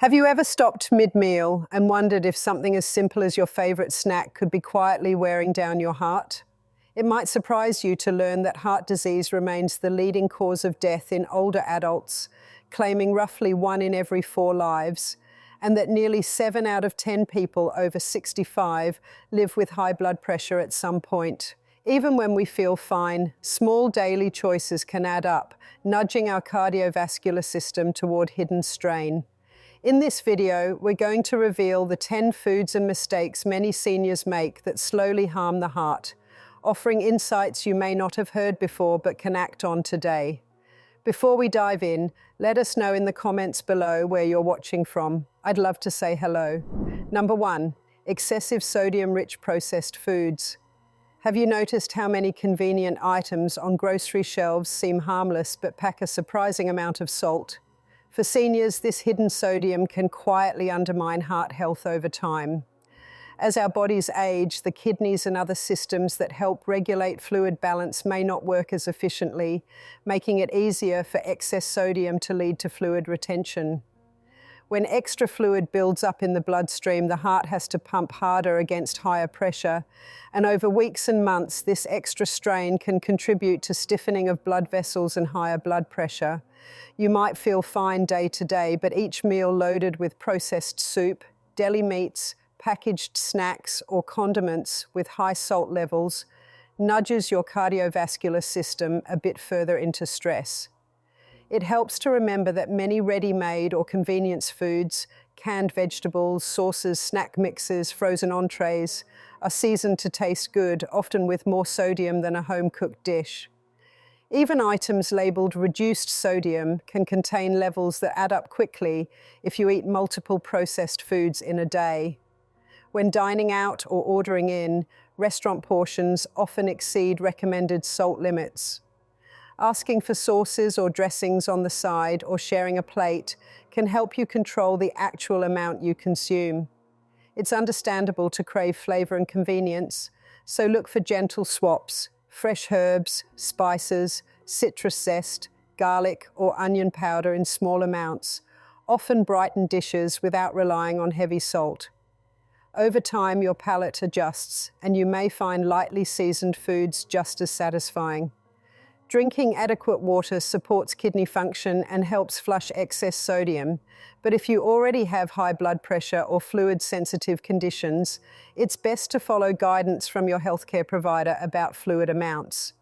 Have you ever stopped mid-meal and wondered if something as simple as your favorite snack could be quietly wearing down your heart? It might surprise you to learn that heart disease remains the leading cause of death in older adults, claiming roughly 1 in every 4 lives, and that nearly 7 out of 10 people over 65 live with high blood pressure at some point. Even when we feel fine, small daily choices can add up, nudging our cardiovascular system toward hidden strain. In this video, we're going to reveal the 10 foods and mistakes many seniors make that slowly harm the heart, offering insights you may not have heard before but can act on today. Before we dive in, let us know in the comments below where you're watching from. I'd love to say hello. Number 1, excessive sodium-rich processed foods. Have you noticed how many convenient items on grocery shelves seem harmless but pack a surprising amount of salt? For seniors, this hidden sodium can quietly undermine heart health over time. As our bodies age, the kidneys and other systems that help regulate fluid balance may not work as efficiently, making it easier for excess sodium to lead to fluid retention. When extra fluid builds up in the bloodstream, the heart has to pump harder against higher pressure, and over weeks and months, this extra strain can contribute to stiffening of blood vessels and higher blood pressure. You might feel fine day to day, but each meal loaded with processed soup, deli meats, packaged snacks, or condiments with high salt levels nudges your cardiovascular system a bit further into stress. It helps to remember that many ready-made or convenience foods, canned vegetables, sauces, snack mixes, frozen entrees, are seasoned to taste good, often with more sodium than a home-cooked dish. Even items labeled reduced sodium can contain levels that add up quickly if you eat multiple processed foods in a day. When dining out or ordering in, restaurant portions often exceed recommended salt limits. Asking for sauces or dressings on the side or sharing a plate can help you control the actual amount you consume. It's understandable to crave flavor and convenience, so look for gentle swaps: fresh herbs, spices, citrus zest, garlic, or onion powder in small amounts, often brighten dishes without relying on heavy salt. Over time, your palate adjusts, and you may find lightly seasoned foods just as satisfying. Drinking adequate water supports kidney function and helps flush excess sodium, but if you already have high blood pressure or fluid-sensitive conditions, it's best to follow guidance from your healthcare provider about fluid amounts.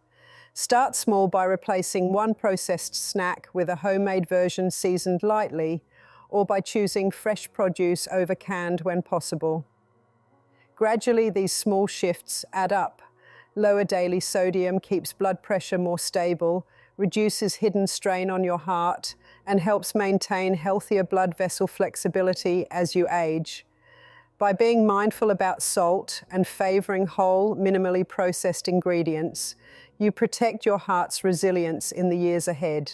Start small by replacing one processed snack with a homemade version seasoned lightly, or by choosing fresh produce over canned when possible. Gradually, these small shifts add up. Lower daily sodium keeps blood pressure more stable, reduces hidden strain on your heart, and helps maintain healthier blood vessel flexibility as you age. By being mindful about salt and favoring whole, minimally processed ingredients, you protect your heart's resilience in the years ahead.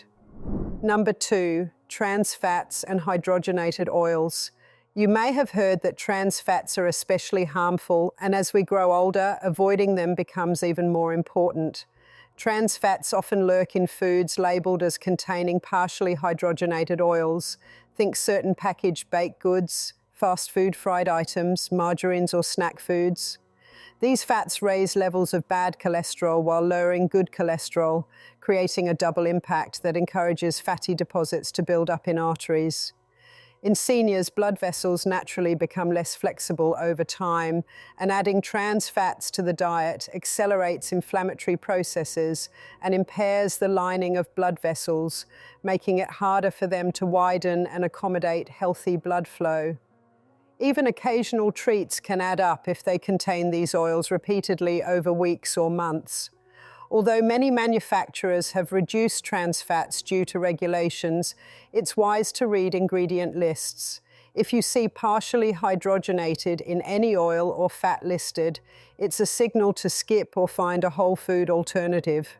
Number 2, trans fats and hydrogenated oils. You may have heard that trans fats are especially harmful, and as we grow older, avoiding them becomes even more important. Trans fats often lurk in foods labeled as containing partially hydrogenated oils. Think certain packaged baked goods, fast food fried items, margarines, or snack foods. These fats raise levels of bad cholesterol while lowering good cholesterol, creating a double impact that encourages fatty deposits to build up in arteries. In seniors, blood vessels naturally become less flexible over time, and adding trans fats to the diet accelerates inflammatory processes and impairs the lining of blood vessels, making it harder for them to widen and accommodate healthy blood flow. Even occasional treats can add up if they contain these oils repeatedly over weeks or months. Although many manufacturers have reduced trans fats due to regulations, it's wise to read ingredient lists. If you see partially hydrogenated in any oil or fat listed, it's a signal to skip or find a whole food alternative.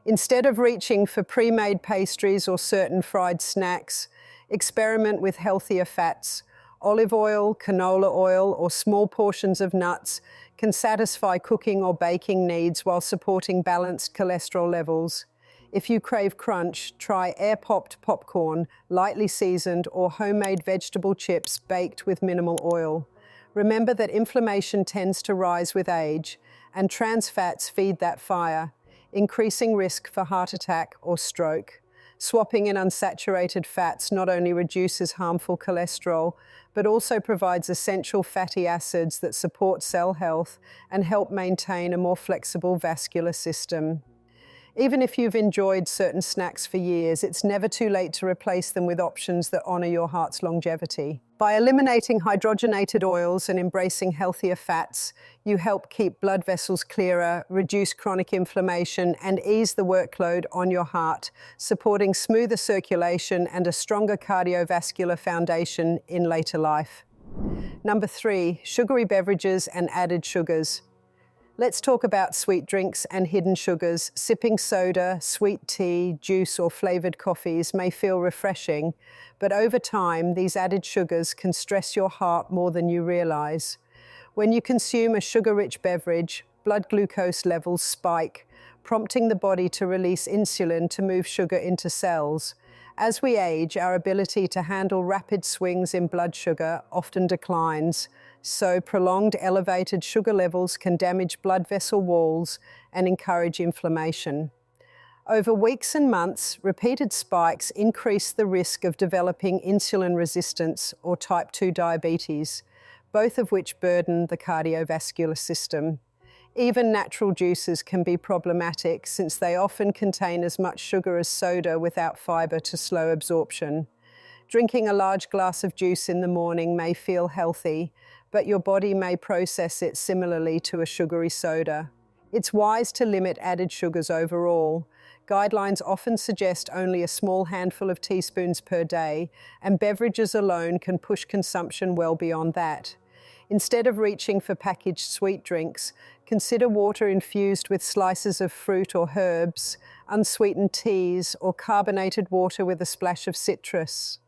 Instead of reaching for pre-made pastries or certain fried snacks, experiment with healthier fats. Olive oil, canola oil, or small portions of nuts can satisfy cooking or baking needs while supporting balanced cholesterol levels. If you crave crunch, try air-popped popcorn, lightly seasoned, or homemade vegetable chips baked with minimal oil. Remember that inflammation tends to rise with age, and trans fats feed that fire, increasing risk for heart attack or stroke. Swapping in unsaturated fats not only reduces harmful cholesterol, but also provides essential fatty acids that support cell health and help maintain a more flexible vascular system. Even if you've enjoyed certain snacks for years, it's never too late to replace them with options that honor your heart's longevity. By eliminating hydrogenated oils and embracing healthier fats, you help keep blood vessels clearer, reduce chronic inflammation, and ease the workload on your heart, supporting smoother circulation and a stronger cardiovascular foundation in later life. Number 3, sugary beverages and added sugars. Let's talk about sweet drinks and hidden sugars. Sipping soda, sweet tea, juice, or flavored coffees may feel refreshing, but over time, these added sugars can stress your heart more than you realize. When you consume a sugar-rich beverage, blood glucose levels spike, prompting the body to release insulin to move sugar into cells. As we age, our ability to handle rapid swings in blood sugar often declines, so prolonged elevated sugar levels can damage blood vessel walls and encourage inflammation. Over weeks and months, repeated spikes increase the risk of developing insulin resistance or type 2 diabetes, both of which burden the cardiovascular system. Even natural juices can be problematic since they often contain as much sugar as soda without fiber to slow absorption. Drinking a large glass of juice in the morning may feel healthy, but your body may process it similarly to a sugary soda. It's wise to limit added sugars overall. Guidelines often suggest only a small handful of teaspoons per day, and beverages alone can push consumption well beyond that. Instead of reaching for packaged sweet drinks, consider water infused with slices of fruit or herbs, unsweetened teas, or carbonated water with a splash of citrus.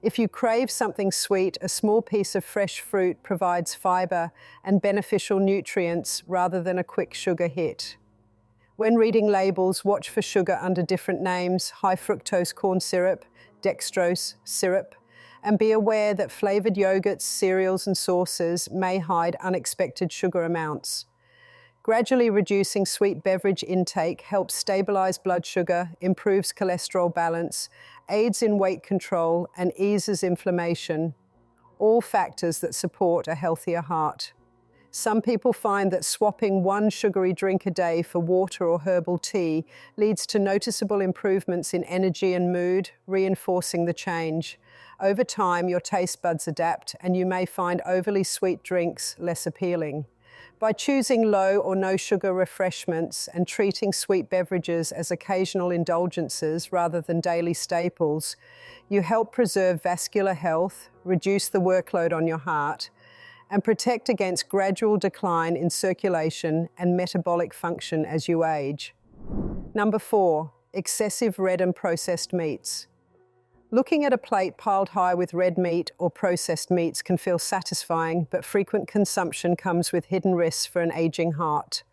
If you crave something sweet, a small piece of fresh fruit provides fiber and beneficial nutrients rather than a quick sugar hit. When reading labels, watch for sugar under different names: high fructose corn syrup, dextrose syrup, and be aware that flavored yogurts, cereals, and sauces may hide unexpected sugar amounts. Gradually reducing sweet beverage intake helps stabilize blood sugar, improves cholesterol balance, aids in weight control, and eases inflammation, all factors that support a healthier heart. Some people find that swapping one sugary drink a day for water or herbal tea leads to noticeable improvements in energy and mood, reinforcing the change. Over time, your taste buds adapt, and you may find overly sweet drinks less appealing. By choosing low or no sugar refreshments and treating sweet beverages as occasional indulgences rather than daily staples, you help preserve vascular health, reduce the workload on your heart, and protect against gradual decline in circulation and metabolic function as you age. Number 4, excessive red and processed meats. Looking at a plate piled high with red meat or processed meats can feel satisfying, but frequent consumption comes with hidden risks for an aging heart.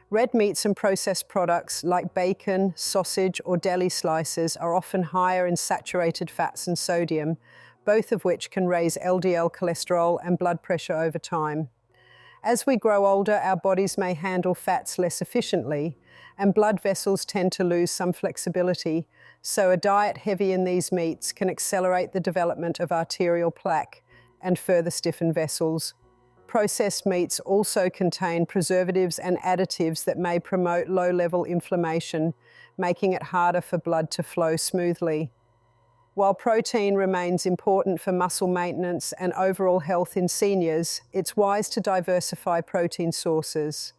Red meats and processed products like bacon, sausage, or deli slices are often higher in saturated fats and sodium, both of which can raise LDL cholesterol and blood pressure over time. As we grow older, our bodies may handle fats less efficiently, and blood vessels tend to lose some flexibility, so a diet heavy in these meats can accelerate the development of arterial plaque and further stiffen vessels. Processed meats also contain preservatives and additives that may promote low-level inflammation, making it harder for blood to flow smoothly. While protein remains important for muscle maintenance and overall health in seniors, it's wise to diversify protein sources.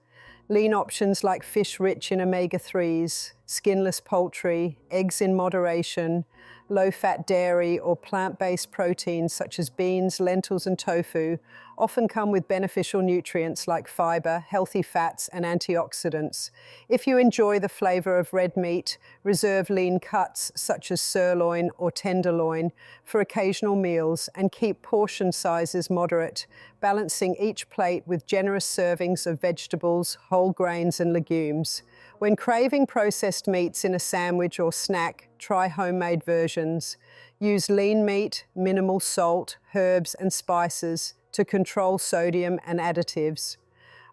Lean options like fish rich in omega-3s, skinless poultry, eggs in moderation, low-fat dairy or plant-based proteins such as beans, lentils, and tofu often come with beneficial nutrients like fiber, healthy fats, and antioxidants. If you enjoy the flavor of red meat, reserve lean cuts such as sirloin or tenderloin for occasional meals and keep portion sizes moderate, balancing each plate with generous servings of vegetables, whole grains, and legumes. When craving processed meats in a sandwich or snack, try homemade versions. Use lean meat, minimal salt, herbs, and spices to control sodium and additives.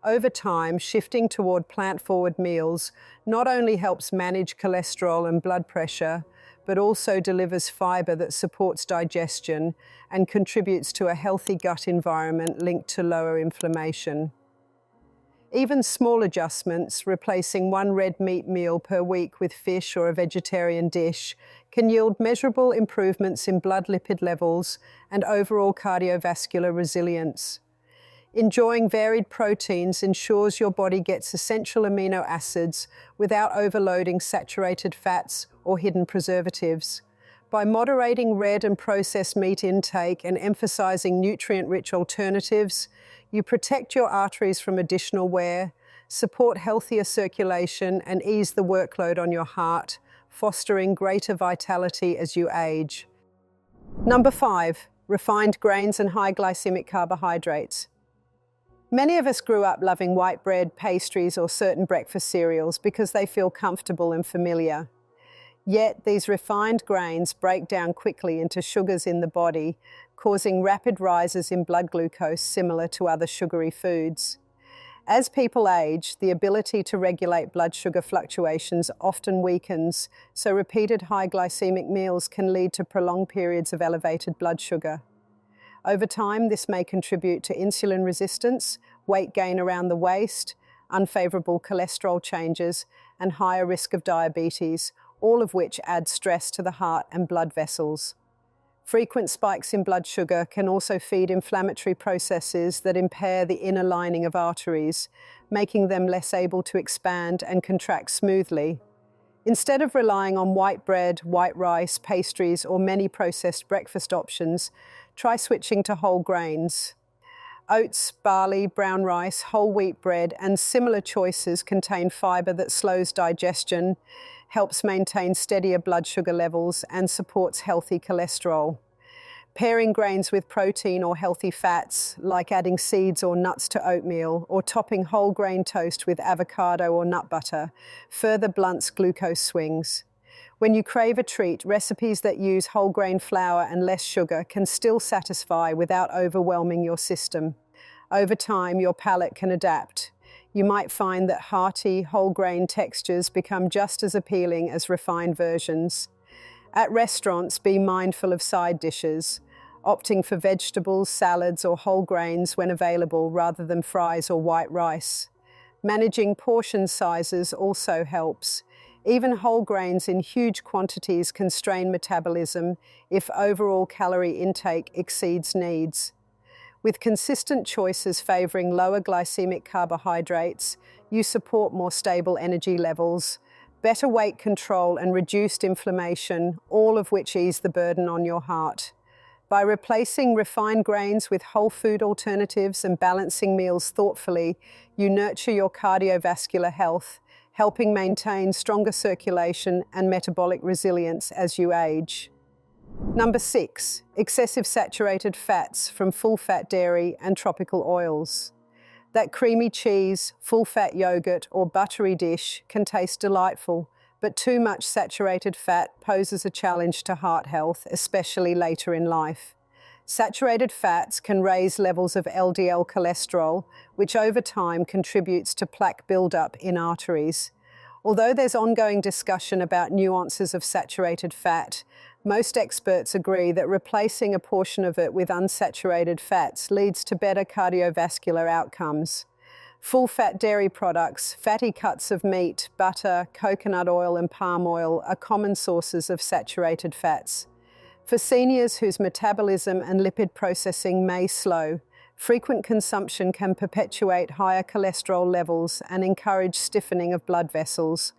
Over time, shifting toward plant-forward meals not only helps manage cholesterol and blood pressure, but also delivers fiber that supports digestion and contributes to a healthy gut environment linked to lower inflammation. Even small adjustments, replacing one red meat meal per week with fish or a vegetarian dish, can yield measurable improvements in blood lipid levels and overall cardiovascular resilience. Enjoying varied proteins ensures your body gets essential amino acids without overloading saturated fats or hidden preservatives. By moderating red and processed meat intake and emphasizing nutrient-rich alternatives, you protect your arteries from additional wear, support healthier circulation, and ease the workload on your heart, fostering greater vitality as you age. Number 5, refined grains and high glycemic carbohydrates. Many of us grew up loving white bread, pastries, or certain breakfast cereals because they feel comfortable and familiar. Yet, these refined grains break down quickly into sugars in the body, causing rapid rises in blood glucose similar to other sugary foods. As people age, the ability to regulate blood sugar fluctuations often weakens, so repeated high glycemic meals can lead to prolonged periods of elevated blood sugar. Over time, this may contribute to insulin resistance, weight gain around the waist, unfavorable cholesterol changes, and higher risk of diabetes, all of which add stress to the heart and blood vessels. Frequent spikes in blood sugar can also feed inflammatory processes that impair the inner lining of arteries, making them less able to expand and contract smoothly. Instead of relying on white bread, white rice, pastries, or many processed breakfast options, try switching to whole grains. Oats, barley, brown rice, whole wheat bread, and similar choices contain fiber that slows digestion, helps maintain steadier blood sugar levels, and supports healthy cholesterol. Pairing grains with protein or healthy fats, like adding seeds or nuts to oatmeal, or topping whole grain toast with avocado or nut butter, further blunts glucose swings. When you crave a treat, recipes that use whole grain flour and less sugar can still satisfy without overwhelming your system. Over time, your palate can adapt. You might find that hearty, whole grain textures become just as appealing as refined versions. At restaurants, be mindful of side dishes, opting for vegetables, salads, or whole grains when available rather than fries or white rice. Managing portion sizes also helps. Even whole grains in huge quantities can strain metabolism if overall calorie intake exceeds needs. With consistent choices favoring lower glycemic carbohydrates, you support more stable energy levels, better weight control, and reduced inflammation, all of which ease the burden on your heart. By replacing refined grains with whole food alternatives and balancing meals thoughtfully, you nurture your cardiovascular health, helping maintain stronger circulation and metabolic resilience as you age. Number 6, excessive saturated fats from full-fat dairy and tropical oils. That creamy cheese, full-fat yogurt, or buttery dish can taste delightful, but too much saturated fat poses a challenge to heart health, especially later in life. Saturated fats can raise levels of LDL cholesterol, which over time contributes to plaque buildup in arteries. Although there's ongoing discussion about nuances of saturated fat, most experts agree that replacing a portion of it with unsaturated fats leads to better cardiovascular outcomes. Full-fat dairy products, fatty cuts of meat, butter, coconut oil, and palm oil are common sources of saturated fats. For seniors whose metabolism and lipid processing may slow, frequent consumption can perpetuate higher cholesterol levels and encourage stiffening of blood vessels.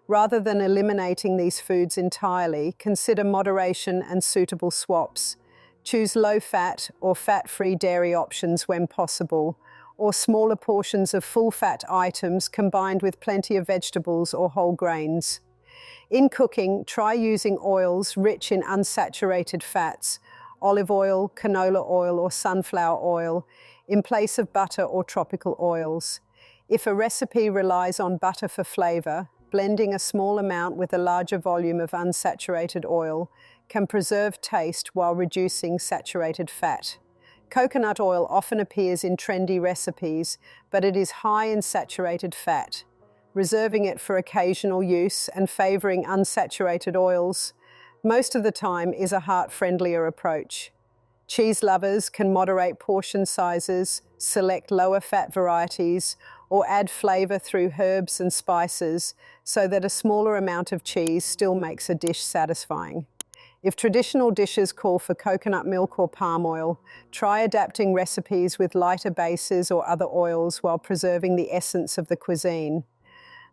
Rather than eliminating these foods entirely, consider moderation and suitable swaps. Choose low-fat or fat-free dairy options when possible, or smaller portions of full-fat items combined with plenty of vegetables or whole grains. In cooking, try using oils rich in unsaturated fats, olive oil, canola oil, or sunflower oil, in place of butter or tropical oils. If a recipe relies on butter for flavor, blending a small amount with a larger volume of unsaturated oil can preserve taste while reducing saturated fat. Coconut oil often appears in trendy recipes, but it is high in saturated fat. Reserving it for occasional use and favoring unsaturated oils most of the time is a heart-friendlier approach. Cheese lovers can moderate portion sizes, select lower fat varieties, or add flavor through herbs and spices so that a smaller amount of cheese still makes a dish satisfying. If traditional dishes call for coconut milk or palm oil, try adapting recipes with lighter bases or other oils while preserving the essence of the cuisine.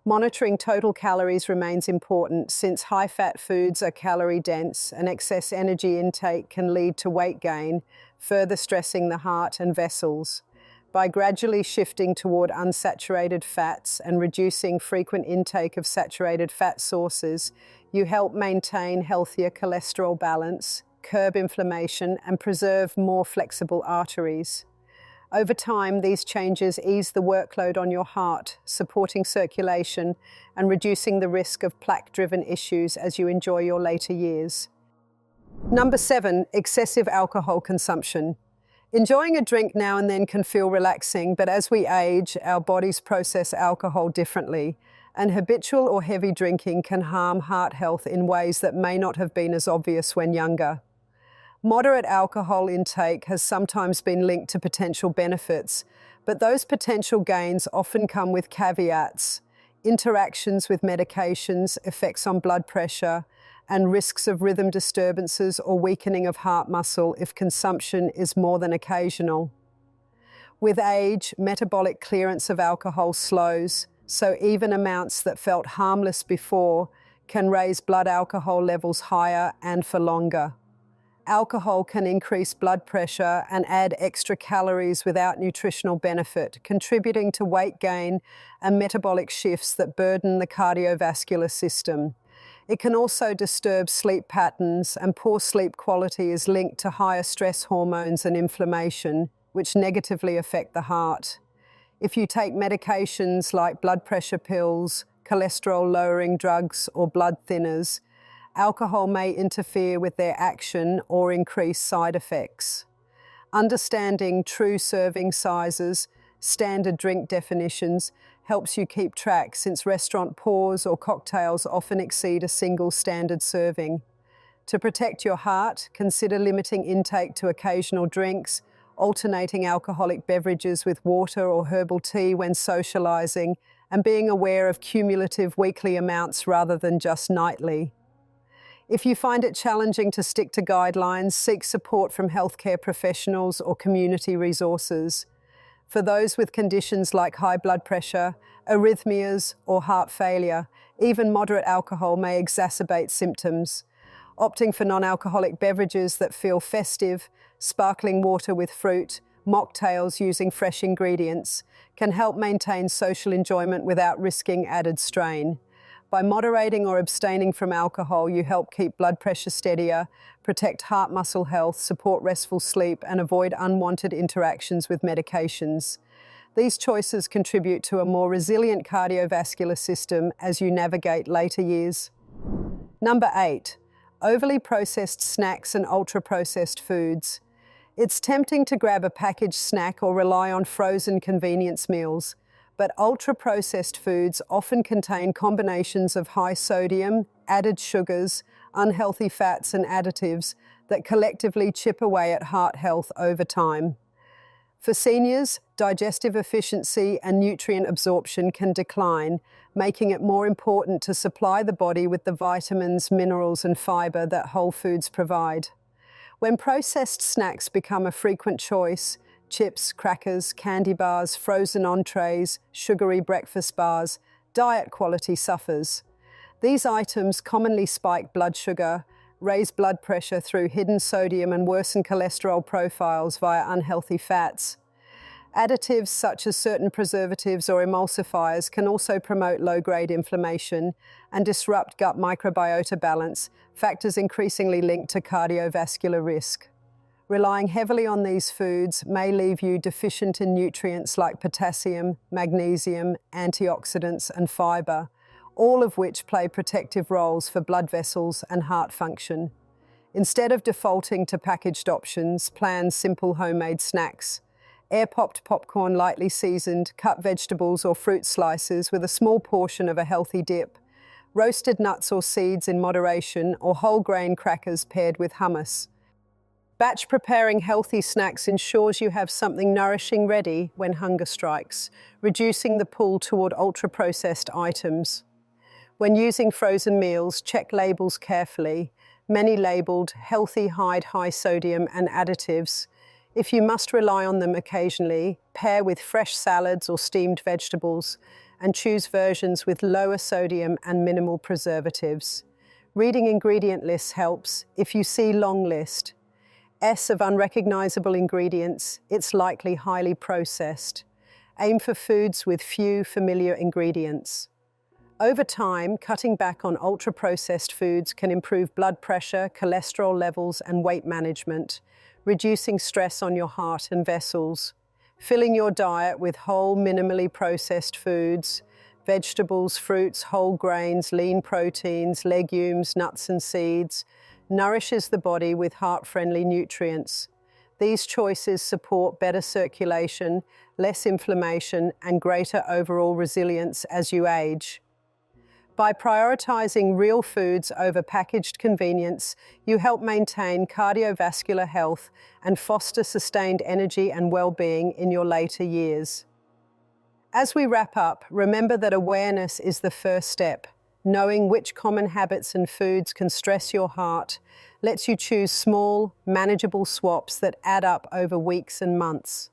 Monitoring total calories remains important since high-fat foods are calorie-dense and excess energy intake can lead to weight gain, further stressing the heart and vessels. By gradually shifting toward unsaturated fats and reducing frequent intake of saturated fat sources, you help maintain healthier cholesterol balance, curb inflammation, and preserve more flexible arteries. Over time, these changes ease the workload on your heart, supporting circulation and reducing the risk of plaque-driven issues as you enjoy your later years. Number 7, excessive alcohol consumption. Enjoying a drink now and then can feel relaxing, but as we age, our bodies process alcohol differently, and habitual or heavy drinking can harm heart health in ways that may not have been as obvious when younger. Moderate alcohol intake has sometimes been linked to potential benefits, but those potential gains often come with caveats: interactions with medications, effects on blood pressure, and risks of rhythm disturbances or weakening of heart muscle if consumption is more than occasional. With age, metabolic clearance of alcohol slows, so even amounts that felt harmless before can raise blood alcohol levels higher and for longer. Alcohol can increase blood pressure and add extra calories without nutritional benefit, contributing to weight gain and metabolic shifts that burden the cardiovascular system. It can also disturb sleep patterns, and poor sleep quality is linked to higher stress hormones and inflammation, which negatively affect the heart. If you take medications like blood pressure pills, cholesterol-lowering drugs, or blood thinners, alcohol may interfere with their action or increase side effects. Understanding true serving sizes, standard drink definitions, helps you keep track since restaurant pours or cocktails often exceed a single standard serving. To protect your heart, consider limiting intake to occasional drinks, alternating alcoholic beverages with water or herbal tea when socializing, and being aware of cumulative weekly amounts rather than just nightly. If you find it challenging to stick to guidelines, seek support from healthcare professionals or community resources. For those with conditions like high blood pressure, arrhythmias, or heart failure, even moderate alcohol may exacerbate symptoms. Opting for non-alcoholic beverages that feel festive, sparkling water with fruit, mocktails using fresh ingredients, can help maintain social enjoyment without risking added strain. By moderating or abstaining from alcohol, you help keep blood pressure steadier, protect heart muscle health, support restful sleep, and avoid unwanted interactions with medications. These choices contribute to a more resilient cardiovascular system as you navigate later years. Number 8, overly processed snacks and ultra-processed foods. It's tempting to grab a packaged snack or rely on frozen convenience meals, but ultra-processed foods often contain combinations of high sodium, added sugars, unhealthy fats, and additives that collectively chip away at heart health over time. For seniors, digestive efficiency and nutrient absorption can decline, making it more important to supply the body with the vitamins, minerals, and fiber that whole foods provide. When processed snacks become a frequent choice, chips, crackers, candy bars, frozen entrees, sugary breakfast bars, diet quality suffers. These items commonly spike blood sugar, raise blood pressure through hidden sodium, and worsen cholesterol profiles via unhealthy fats. Additives such as certain preservatives or emulsifiers can also promote low-grade inflammation and disrupt gut microbiota balance, factors increasingly linked to cardiovascular risk. Relying heavily on these foods may leave you deficient in nutrients like potassium, magnesium, antioxidants, and fiber, all of which play protective roles for blood vessels and heart function. Instead of defaulting to packaged options, plan simple homemade snacks. Air-popped popcorn, lightly seasoned, cut vegetables or fruit slices with a small portion of a healthy dip, roasted nuts or seeds in moderation, or whole grain crackers paired with hummus. Batch preparing healthy snacks ensures you have something nourishing ready when hunger strikes, reducing the pull toward ultra-processed items. When using frozen meals, check labels carefully, many labeled healthy hide high sodium and additives. If you must rely on them occasionally, pair with fresh salads or steamed vegetables, and choose versions with lower sodium and minimal preservatives. Reading ingredient lists helps. If you see long list, S of unrecognizable ingredients, it's likely highly processed. Aim for foods with few familiar ingredients. Over time, cutting back on ultra-processed foods can improve blood pressure, cholesterol levels, and weight management, reducing stress on your heart and vessels. Filling your diet with whole, minimally processed foods, vegetables, fruits, whole grains, lean proteins, legumes, nuts, and seeds, nourishes the body with heart-friendly nutrients. These choices support better circulation, less inflammation, and greater overall resilience as you age. By prioritizing real foods over packaged convenience, you help maintain cardiovascular health and foster sustained energy and well-being in your later years. As we wrap up, remember that awareness is the first step. Knowing which common habits and foods can stress your heart lets you choose small, manageable swaps that add up over weeks and months.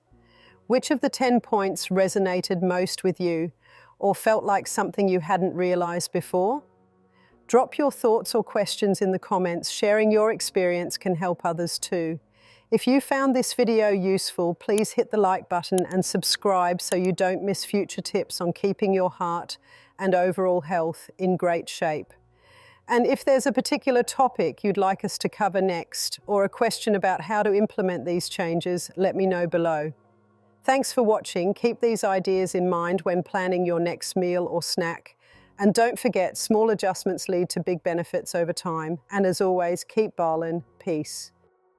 Which of the 10 points resonated most with you, or felt like something you hadn't realized before? Drop your thoughts or questions in the comments. Sharing your experience can help others too. If you found this video useful, please hit the like button and subscribe so you don't miss future tips on keeping your heart and overall health in great shape. And if there's a particular topic you'd like us to cover next, or a question about how to implement these changes, let me know below. Thanks for watching. Keep these ideas in mind when planning your next meal or snack. And don't forget, small adjustments lead to big benefits over time. And as always, keep bowling. Peace.